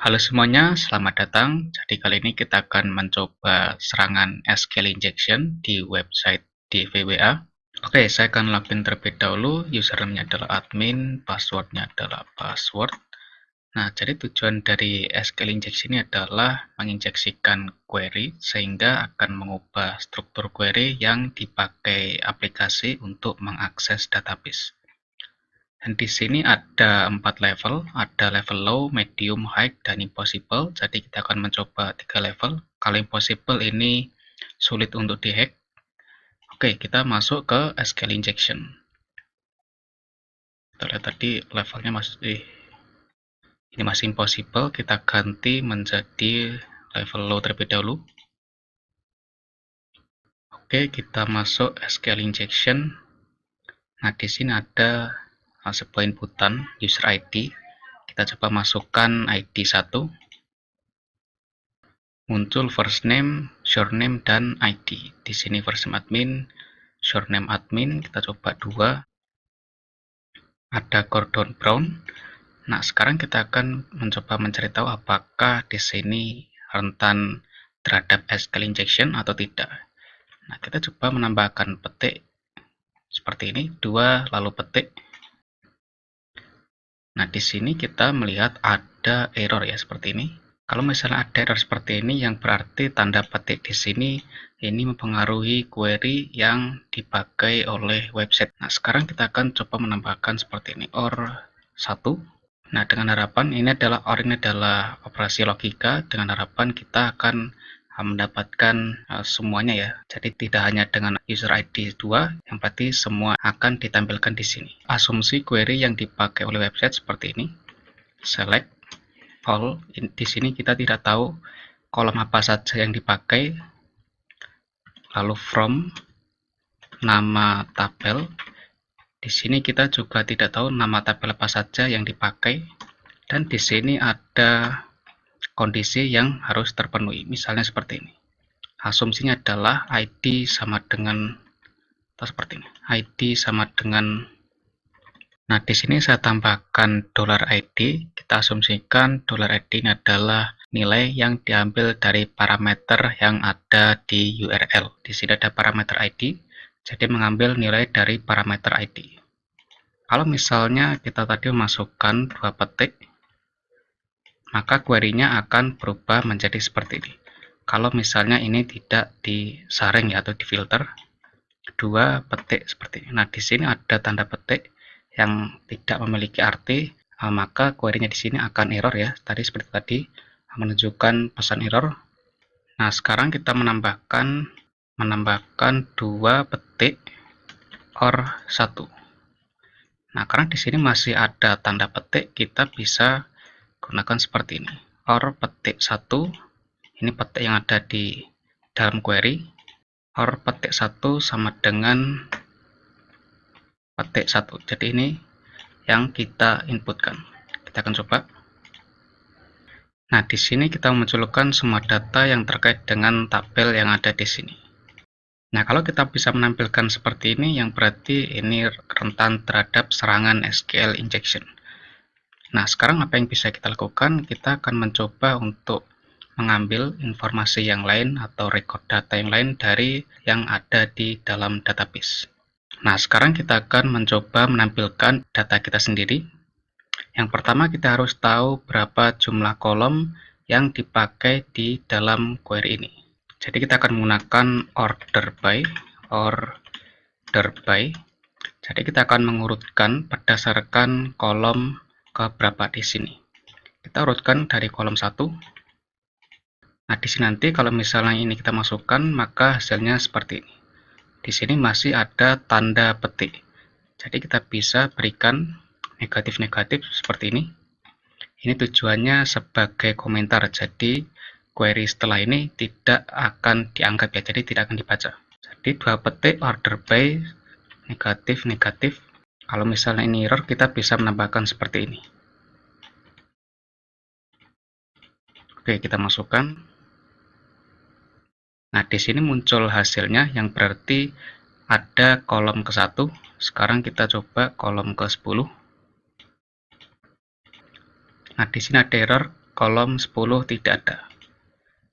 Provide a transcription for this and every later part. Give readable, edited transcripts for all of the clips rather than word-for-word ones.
Halo semuanya, selamat datang. Jadi kali ini kita akan mencoba serangan SQL injection di website DVWA. Oke, saya akan login terlebih dahulu. Username-nya adalah admin, password-nya adalah password. Nah, jadi tujuan dari SQL injection ini adalah menginjeksikan query sehingga akan mengubah struktur query yang dipakai aplikasi untuk mengakses database. Dan di sini ada 4 level, ada level low, medium, high, dan impossible. Jadi kita akan mencoba 3 level. Kalau impossible ini sulit untuk dihack. Oke, kita masuk ke SQL injection. Kita lihat tadi levelnya ini masih impossible. Kita ganti menjadi level low terlebih dahulu. Oke, kita masuk SQL injection. Nah, di sini ada sebuah inputan user ID. Kita coba masukkan ID 1. Muncul first name, surname, dan ID. Di sini first name admin, surname admin, kita coba 2. Ada Gordon Brown. Nah, sekarang kita akan mencoba mencari tahu apakah di sini rentan terhadap SQL injection atau tidak. Nah, kita coba menambahkan petik seperti ini, 2 lalu petik. Nah, di sini kita melihat ada error ya seperti ini. Kalau misalnya ada error seperti ini, yang berarti tanda petik di sini ini mempengaruhi query yang dipakai oleh website. Nah, sekarang kita akan coba menambahkan seperti ini, OR 1. Nah, dengan harapan ini adalah operasi logika, dengan harapan kita akan mendapatkan semuanya ya. Jadi tidak hanya dengan user ID 2, yang berarti semua akan ditampilkan di sini. Asumsi query yang dipakai oleh website seperti ini. Select all. Di sini kita tidak tahu kolom apa saja yang dipakai. Lalu from, nama tabel. Di sini kita juga tidak tahu nama tabel apa saja yang dipakai. Dan di sini ada kondisi yang harus terpenuhi. Misalnya seperti ini. Asumsinya adalah ID sama dengan atau seperti ini. ID sama dengan. Nah, di sini saya tambahkan $ID. Kita asumsikan $ID ini adalah nilai yang diambil dari parameter yang ada di URL. Di sini ada parameter ID, jadi mengambil nilai dari parameter ID. Kalau misalnya kita tadi memasukkan 2 petik, maka query-nya akan berubah menjadi seperti ini. Kalau misalnya ini tidak disaring ya, atau difilter, 2 petik seperti ini. Nah, di sini ada tanda petik yang tidak memiliki arti, maka query-nya di sini akan error ya. Tadi seperti tadi menunjukkan pesan error. Nah, sekarang kita menambahkan 2 petik OR 1. Nah, karena di sini masih ada tanda petik, kita bisa gunakan seperti ini. OR petik 1. Ini petik yang ada di dalam query. OR petik 1 sama dengan petik 1. Jadi ini yang kita inputkan. Kita akan coba. Nah, di sini kita memunculkan semua data yang terkait dengan tabel yang ada di sini. Nah, kalau kita bisa menampilkan seperti ini, yang berarti ini rentan terhadap serangan SQL injection. Nah, sekarang apa yang bisa kita lakukan? Kita akan mencoba untuk mengambil informasi yang lain atau record data yang lain dari yang ada di dalam database. Nah, sekarang kita akan mencoba menampilkan data kita sendiri. Yang pertama, kita harus tahu berapa jumlah kolom yang dipakai di dalam query ini. Jadi kita akan menggunakan order by. Jadi kita akan mengurutkan berdasarkan kolom ke berapa di sini. Kita urutkan dari kolom 1. Nah, di sini nanti kalau misalnya ini kita masukkan, maka hasilnya seperti ini. Di sini masih ada tanda petik. Jadi kita bisa berikan negatif-negatif seperti ini. Ini tujuannya sebagai komentar. Jadi query setelah ini tidak akan dianggap ya, jadi tidak akan dibaca. Jadi 2 petik order by negatif-negatif. Kalau misalnya ini error, kita bisa menambahkan seperti ini. Oke, kita masukkan. Nah, di sini muncul hasilnya yang berarti ada kolom ke-1. Sekarang kita coba kolom ke-10. Nah, di sini ada error kolom 10 tidak ada.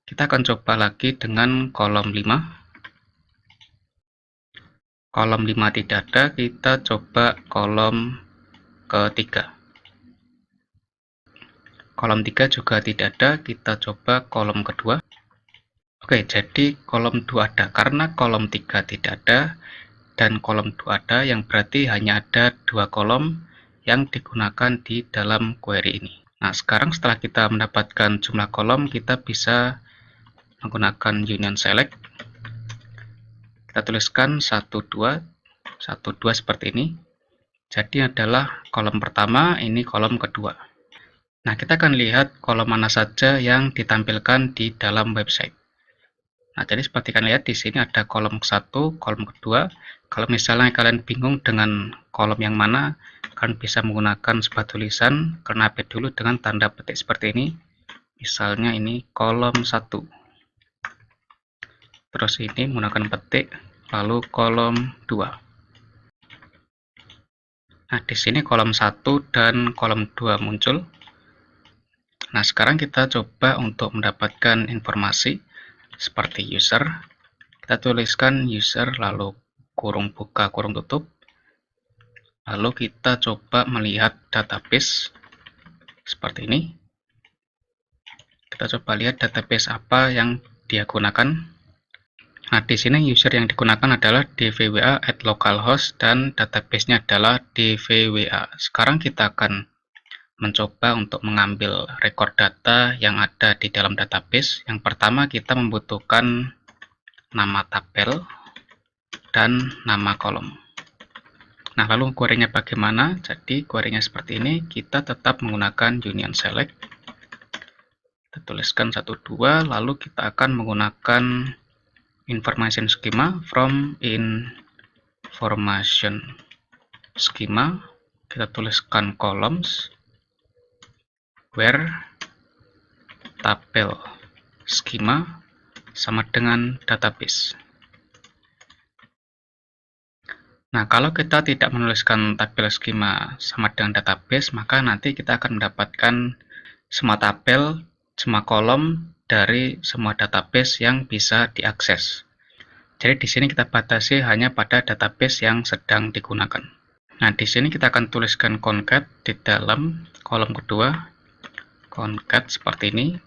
Kita akan coba lagi dengan kolom 5. Kolom 5 tidak ada, kita coba kolom ketiga. Kolom 3 juga tidak ada, kita coba kolom kedua. Oke, jadi kolom 2 ada. Karena kolom 3 tidak ada dan kolom 2 ada, yang berarti hanya ada 2 kolom yang digunakan di dalam query ini. Nah, sekarang setelah kita mendapatkan jumlah kolom, kita bisa menggunakan union select. Kita tuliskan 1, 2, 1, 2 seperti ini. Jadi adalah kolom pertama, ini kolom kedua. Nah, kita akan lihat kolom mana saja yang ditampilkan di dalam website. Nah, jadi seperti kalian lihat di sini ada kolom 1, kolom kedua. Kalau misalnya kalian bingung dengan kolom yang mana, kalian bisa menggunakan sebuah tulisan, kalian update dulu dengan tanda petik seperti ini. Misalnya ini kolom 1. Terus ini menggunakan petik, lalu kolom 2. Nah, di sini kolom 1 dan kolom 2 muncul. Nah, sekarang kita coba untuk mendapatkan informasi seperti user. Kita tuliskan user, lalu kurung buka, kurung tutup. Lalu kita coba melihat database seperti ini. Kita coba lihat database apa yang dia gunakan. Nah, di sini user yang digunakan adalah dvwa@localhost dan database-nya adalah dvwa. Sekarang kita akan mencoba untuk mengambil record data yang ada di dalam database. Yang pertama kita membutuhkan nama tabel dan nama kolom. Nah, lalu query-nya bagaimana? Jadi query-nya seperti ini, kita tetap menggunakan union select. Kita tuliskan 1, 2, lalu kita akan menggunakan information schema from information schema. Kita tuliskan columns where tabel schema sama dengan database. Nah, kalau kita tidak menuliskan tabel schema sama dengan database, maka nanti kita akan mendapatkan semua tabel, semua kolom dari semua database yang bisa diakses. Jadi di sini kita batasi hanya pada database yang sedang digunakan. Nah, di sini kita akan tuliskan concat di dalam kolom kedua, concat seperti ini.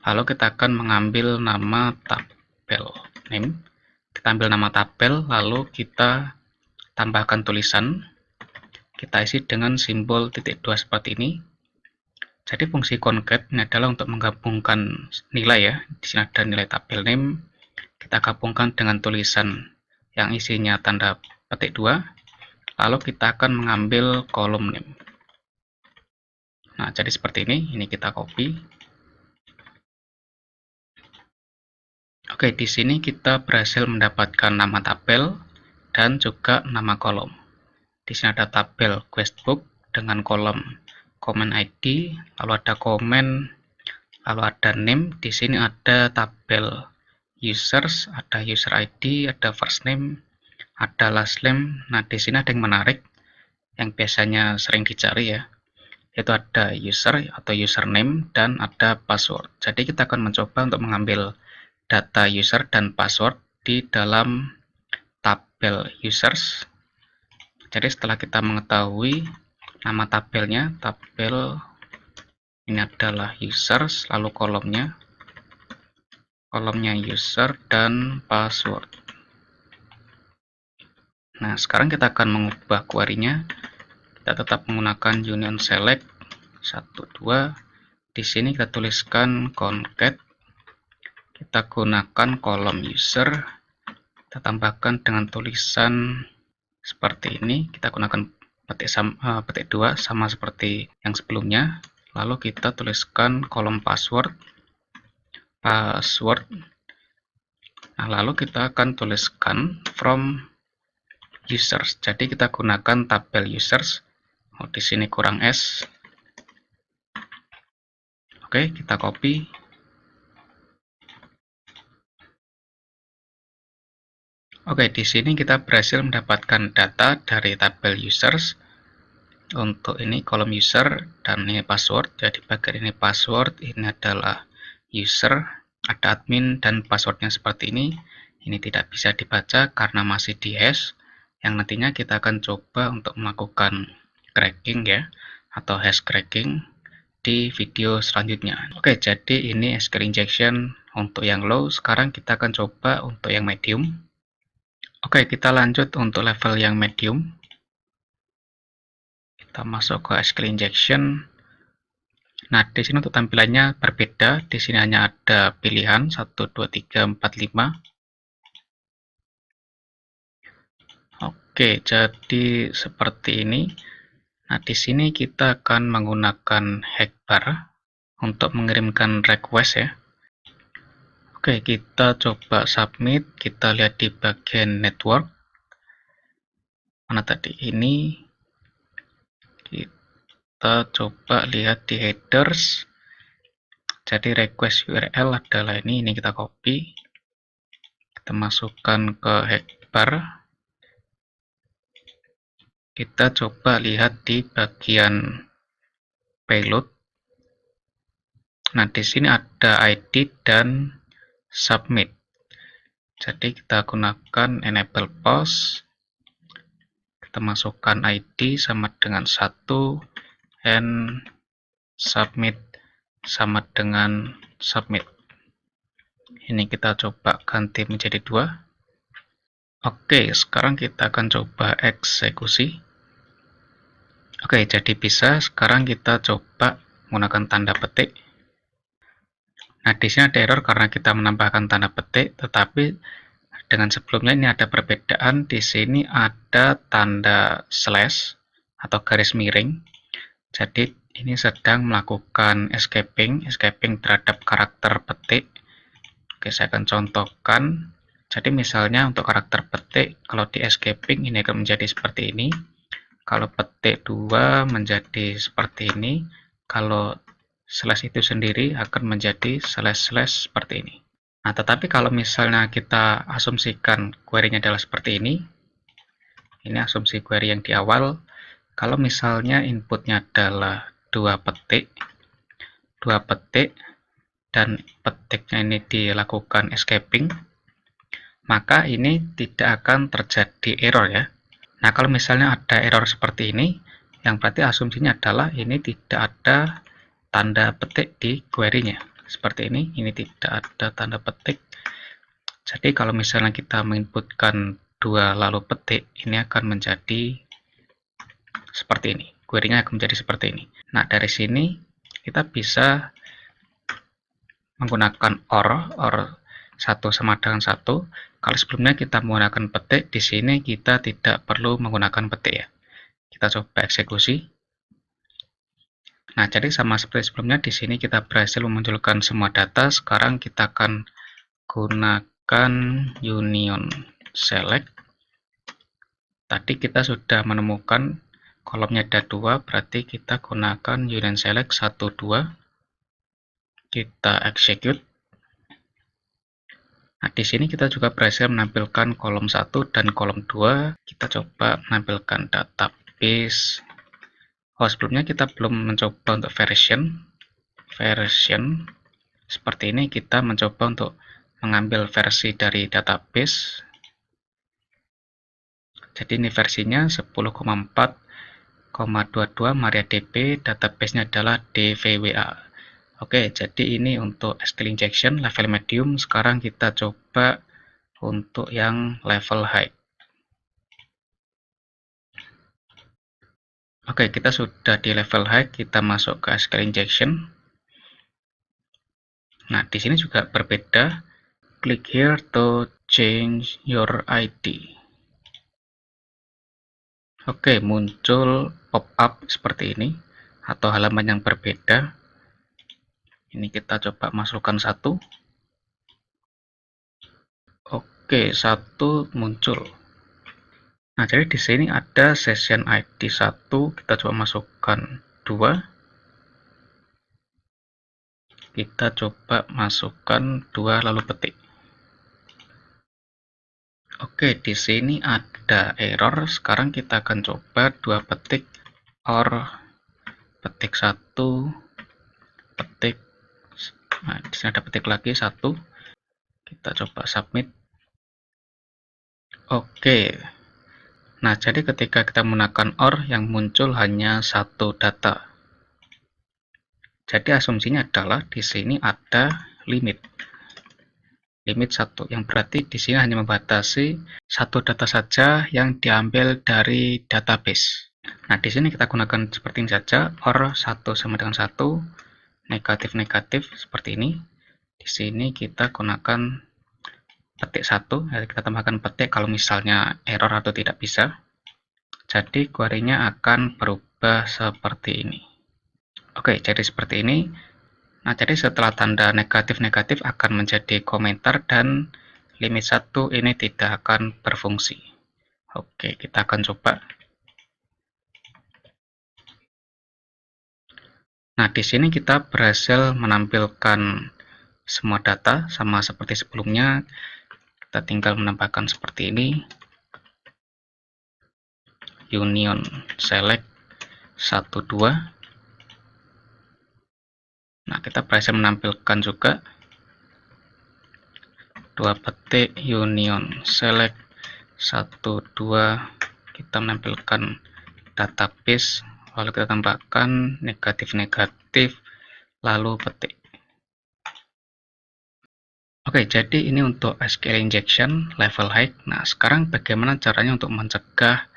Lalu kita akan mengambil nama tabel name. Kita ambil nama tabel, lalu kita tambahkan tulisan. Kita isi dengan simbol titik 2 seperti ini. Jadi fungsi concat ini adalah untuk menggabungkan nilai ya. Di sini ada nilai tabel name. Kita gabungkan dengan tulisan yang isinya tanda petik 2. Lalu kita akan mengambil kolom name. Nah, jadi seperti ini. Ini kita copy. Oke, di sini kita berhasil mendapatkan nama tabel dan juga nama kolom. Di sini ada tabel questbook dengan kolom comment ID, lalu ada comment, lalu ada name. Di sini ada tabel users, ada user ID, ada first name, ada last name. Nah, di sini ada yang menarik yang biasanya sering dicari ya, yaitu ada user atau username dan ada password. Jadi kita akan mencoba untuk mengambil data user dan password di dalam tabel users. Jadi setelah kita mengetahui nama tabelnya, tabel ini adalah users, lalu kolomnya user dan password. Nah, sekarang kita akan mengubah query-nya. Kita tetap menggunakan union select 1, 2. Di sini kita tuliskan concat. Kita gunakan kolom user. Kita tambahkan dengan tulisan seperti ini. Kita gunakan petik 2 sama seperti yang sebelumnya. Lalu kita tuliskan kolom password. Nah, lalu kita akan tuliskan from users. Jadi kita gunakan tabel users. Oh, di sini kurang S. Oke, kita copy. Oke, di sini kita berhasil mendapatkan data dari tabel users. Untuk ini kolom user dan ini password. Jadi bagian ini password, ini adalah user, ada admin dan passwordnya seperti ini. Ini tidak bisa dibaca karena masih di hash. Yang nantinya kita akan coba untuk melakukan cracking ya, atau hash cracking di video selanjutnya. Oke, jadi ini SQL injection untuk yang low. Sekarang kita akan coba untuk yang medium. Oke, kita lanjut untuk level yang medium. Kita masuk ke SQL injection. Nah, di sini untuk tampilannya berbeda. Di sini hanya ada pilihan 1, 2, 3, 4, 5. Oke, jadi seperti ini. Nah, di sini kita akan menggunakan Hackbar untuk mengirimkan request ya. Oke, kita coba submit. Kita lihat di bagian network. Mana tadi? Ini. Kita coba lihat di headers. Jadi request URL adalah ini kita copy. Kita masukkan ke Hackbar. Kita coba lihat di bagian payload. Nah, di sini ada ID dan submit. Jadi kita gunakan enable post. Kita masukkan ID sama dengan 1 and submit sama dengan submit. Ini kita coba ganti menjadi 2. Oke, sekarang kita akan coba eksekusi. Oke, jadi bisa. Sekarang kita coba menggunakan tanda petik. Nah, di sini ada error karena kita menambahkan tanda petik, tetapi dengan sebelumnya ini ada perbedaan. Di sini ada tanda slash atau garis miring. Jadi ini sedang melakukan escaping terhadap karakter petik. Oke, saya akan contohkan. Jadi misalnya untuk karakter petik, kalau di escaping ini akan menjadi seperti ini. Kalau petik 2 menjadi seperti ini. Kalau slash itu sendiri akan menjadi slash seperti ini. Nah, tetapi kalau misalnya kita asumsikan query-nya adalah seperti ini asumsi query yang di awal. Kalau misalnya inputnya adalah 2 petik, dan petiknya ini dilakukan escaping, maka ini tidak akan terjadi error ya. Nah, kalau misalnya ada error seperti ini, yang berarti asumsinya adalah ini tidak ada tanda petik di query-nya. Seperti ini tidak ada tanda petik. Jadi kalau misalnya kita menginputkan 2 lalu petik, ini akan menjadi seperti ini. Query-nya akan menjadi seperti ini. Nah, dari sini kita bisa menggunakan or 1 sama dengan 1. Kalau sebelumnya kita menggunakan petik, di sini kita tidak perlu menggunakan petik ya. Kita coba eksekusi. Nah, jadi sama seperti sebelumnya, di sini kita berhasil memunculkan semua data. Sekarang kita akan gunakan union select. Tadi kita sudah menemukan kolomnya ada 2, berarti kita gunakan union select 1, 2. Kita execute. Nah, di sini kita juga berhasil menampilkan kolom 1 dan kolom 2. Kita coba menampilkan database. Oh, sebelumnya kita belum mencoba untuk version. Seperti ini kita mencoba untuk mengambil versi dari database. Jadi ini versinya 10,4,22 MariaDB, database-nya adalah DVWA. Oke, jadi ini untuk SQL injection level medium. Sekarang kita coba untuk yang level high. Oke, kita sudah di level high, kita masuk ke SQL injection. Nah, di sini juga berbeda. Click here to change your ID. Oke, muncul pop-up seperti ini atau halaman yang berbeda. Ini kita coba masukkan 1. Oke, 1 muncul. Nah, jadi di sini ada session ID 1, kita coba masukkan 2. Kita coba masukkan 2 lalu petik. Oke, di sini ada error. Sekarang kita akan coba 2 petik or petik 1, petik, nah di sini ada petik lagi 1, kita coba submit. Oke, nah jadi ketika kita menggunakan OR yang muncul hanya satu data. Jadi asumsinya adalah di sini ada limit 1, yang berarti di sini hanya membatasi satu data saja yang diambil dari database. Nah, di sini kita gunakan seperti ini saja, OR 1 sama dengan 1, negatif-negatif seperti ini. Di sini kita gunakan petik 1, jadi kita tambahkan petik kalau misalnya error atau tidak bisa. Jadi query-nya akan berubah seperti ini. Oke, jadi seperti ini. Nah, jadi setelah tanda negatif-negatif akan menjadi komentar dan limit 1 ini tidak akan berfungsi. Oke, kita akan coba. Nah, di sini kita berhasil menampilkan semua data sama seperti sebelumnya. Kita tinggal menambahkan seperti ini. Union select 1 2. Nah, kita berhasil menampilkan juga 2 petik union select 1 2, kita menampilkan database, lalu kita tambahkan negatif-negatif, lalu petik. Oke, jadi ini untuk SQL injection level high. Nah, sekarang bagaimana caranya untuk mencegah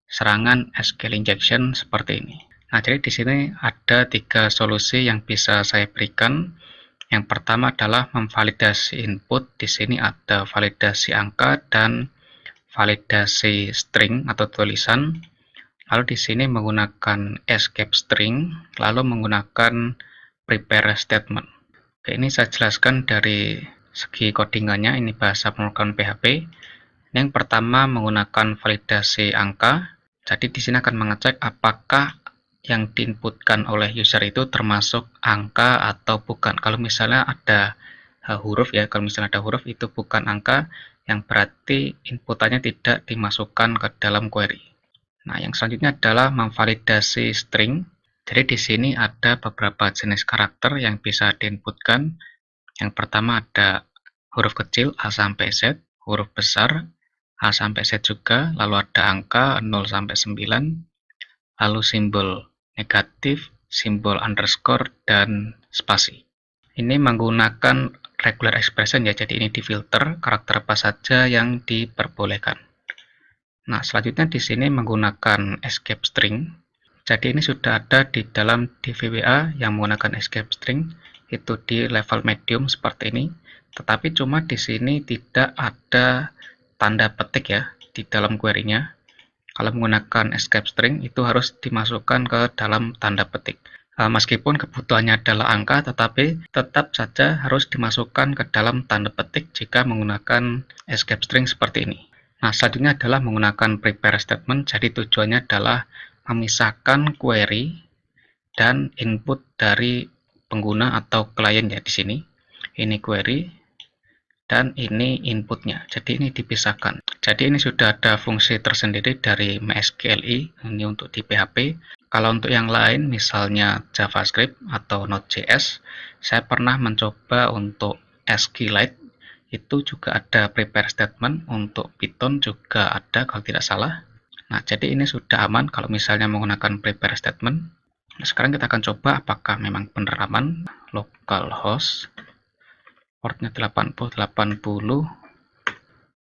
serangan SQL injection seperti ini? Nah, jadi di sini ada 3 solusi yang bisa saya berikan. Yang pertama adalah memvalidasi input. Di sini ada validasi angka dan validasi string atau tulisan. Lalu di sini menggunakan escape string, lalu menggunakan prepare statement. Oke, ini saya jelaskan dari segi codingannya. Ini bahasa pemrograman PHP. Yang pertama menggunakan validasi angka. Jadi di sini akan mengecek apakah yang diinputkan oleh user itu termasuk angka atau bukan. Kalau misalnya ada huruf ya, kalau misalnya ada huruf itu bukan angka, yang berarti inputannya tidak dimasukkan ke dalam query. Nah, yang selanjutnya adalah memvalidasi string. Jadi di sini ada beberapa jenis karakter yang bisa diinputkan. Yang pertama ada huruf kecil A sampai Z, huruf besar A sampai Z juga, lalu ada angka 0 sampai 9, lalu simbol negatif, simbol underscore, dan spasi. Ini menggunakan regular expression ya, jadi ini difilter karakter apa saja yang diperbolehkan. Nah, selanjutnya di sini menggunakan escape string. Jadi ini sudah ada di dalam DVWA yang menggunakan escape string, itu di level medium seperti ini. Tetapi cuma di sini tidak ada tanda petik ya di dalam query-nya. Kalau menggunakan escape string itu harus dimasukkan ke dalam tanda petik. Meskipun kebutuhannya adalah angka, tetapi tetap saja harus dimasukkan ke dalam tanda petik jika menggunakan escape string seperti ini. Nah, selanjutnya adalah menggunakan prepare statement. Jadi tujuannya adalah memisahkan query dan input dari pengguna atau klien ya di sini. Ini query dan ini inputnya, jadi ini dipisahkan. Jadi ini sudah ada fungsi tersendiri dari MySQLi, ini untuk di PHP. Kalau untuk yang lain misalnya JavaScript atau Node.js, saya pernah mencoba untuk SQLite, itu juga ada prepare statement. Untuk Python juga ada kalau tidak salah. Nah, jadi ini sudah aman kalau misalnya menggunakan prepare statement. Nah, sekarang kita akan coba apakah memang benar aman. Localhost portnya 8080,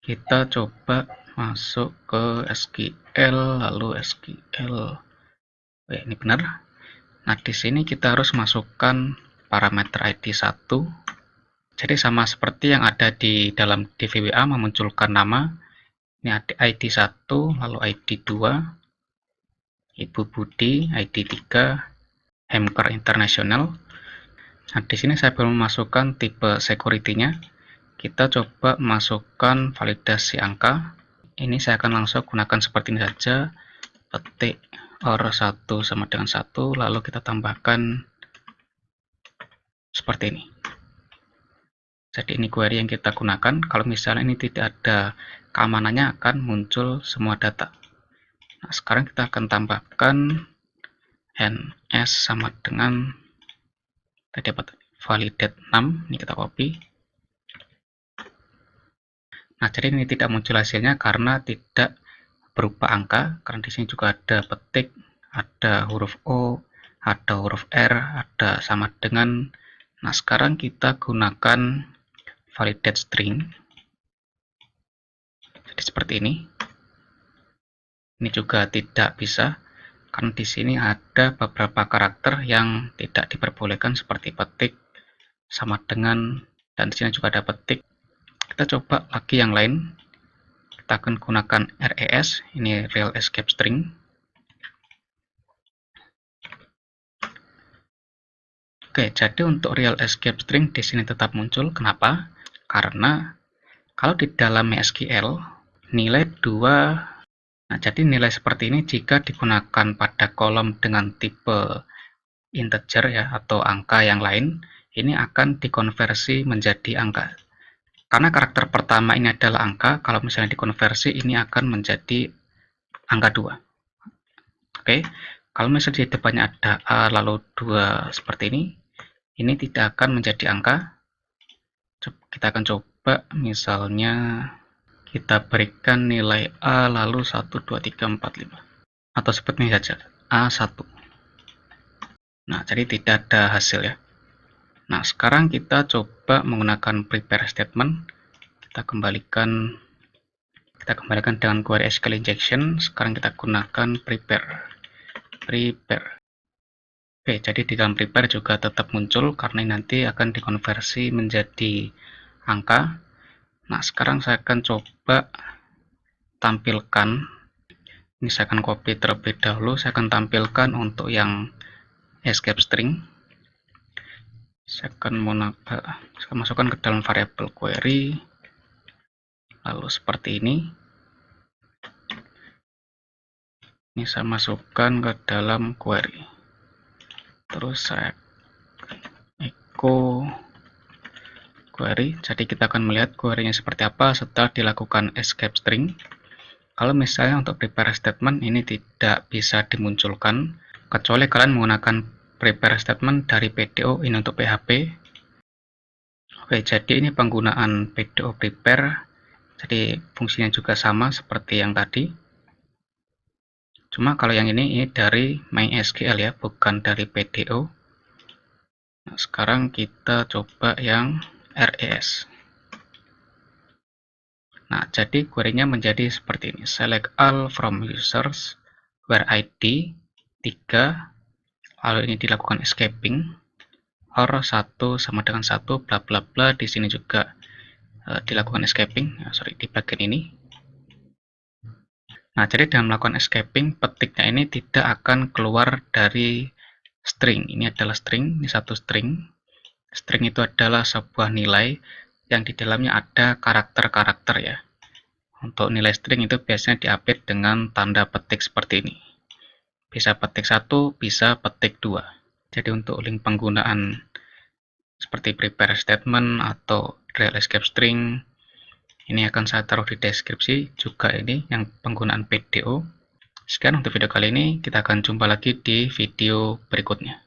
kita coba masuk ke SQL, lalu SQL, ini benar. Nah, di sini kita harus masukkan parameter ID 1. Jadi sama seperti yang ada di dalam DVWA memunculkan nama. Ini ada ID 1, lalu ID 2, Ibu Budi, ID 3, Hemker International. Nah, di sini saya belum memasukkan tipe security-nya. Kita coba masukkan validasi angka. Ini saya akan langsung gunakan seperti ini saja. Petik OR 1 sama dengan 1, lalu kita tambahkan seperti ini. Jadi ini query yang kita gunakan. Kalau misalnya ini tidak ada keamanannya, akan muncul semua data. Nah, sekarang kita akan tambahkan ns sama dengan tadi dapat validate 6, ini kita copy. Nah, jadi ini tidak muncul hasilnya karena tidak berupa angka, karena di sini juga ada petik, ada huruf O, ada huruf R, ada sama dengan. Nah, sekarang kita gunakan validate string. Jadi seperti ini. Ini juga tidak bisa karena di sini ada beberapa karakter yang tidak diperbolehkan seperti petik, sama dengan, dan di sini juga ada petik. Kita coba lagi yang lain. Kita akan gunakan RES, ini real escape string. Oke, jadi untuk real escape string di sini tetap muncul. Kenapa? Karena kalau di dalam MySQL nilai 2. Nah, jadi nilai seperti ini jika digunakan pada kolom dengan tipe integer ya atau angka yang lain, ini akan dikonversi menjadi angka. Karena karakter pertama ini adalah angka, kalau misalnya dikonversi ini akan menjadi angka 2. Oke, kalau misalnya di depannya ada A lalu 2 seperti ini tidak akan menjadi angka. Kita akan coba misalnya kita berikan nilai A lalu 1, 2, 3, 4, 5. Atau seperti ini saja, A1. Nah, jadi tidak ada hasil ya. Nah, sekarang kita coba menggunakan prepare statement. Kita kembalikan dengan query SQL injection. Sekarang kita gunakan prepare. Oke, jadi di dalam prepare juga tetap muncul karena nanti akan dikonversi menjadi angka. Nah, sekarang saya akan coba tampilkan. Ini saya akan copy terlebih dahulu. Saya akan tampilkan untuk yang escape string. Saya akan masukkan ke dalam variabel query. Lalu seperti ini. Ini saya masukkan ke dalam query. Terus saya echo query. Jadi kita akan melihat query-nya seperti apa setelah dilakukan escape string. Kalau misalnya untuk prepare statement ini tidak bisa dimunculkan kecuali kalian menggunakan prepare statement dari PDO ini untuk PHP. Oke, jadi ini penggunaan PDO prepare. Jadi fungsinya juga sama seperti yang tadi. Cuma kalau yang ini dari MySQL ya, bukan dari PDO. Nah, sekarang kita coba yang RES. Nah, jadi query-nya menjadi seperti ini. Select all from users where ID 3, lalu ini dilakukan escaping, or 1 sama dengan 1, bla bla bla. Di sini juga dilakukan escaping, di bagian ini. Nah, jadi dengan melakukan escaping, petiknya ini tidak akan keluar dari string. Ini adalah string, ini satu string. String itu adalah sebuah nilai yang di dalamnya ada karakter-karakter ya. Untuk nilai string itu biasanya diupdate dengan tanda petik seperti ini. Bisa petik 1, bisa petik 2. Jadi untuk link penggunaan seperti prepare statement atau real escape string, ini akan saya taruh di deskripsi juga ini yang penggunaan PDO. Sekian untuk video kali ini, kita akan jumpa lagi di video berikutnya.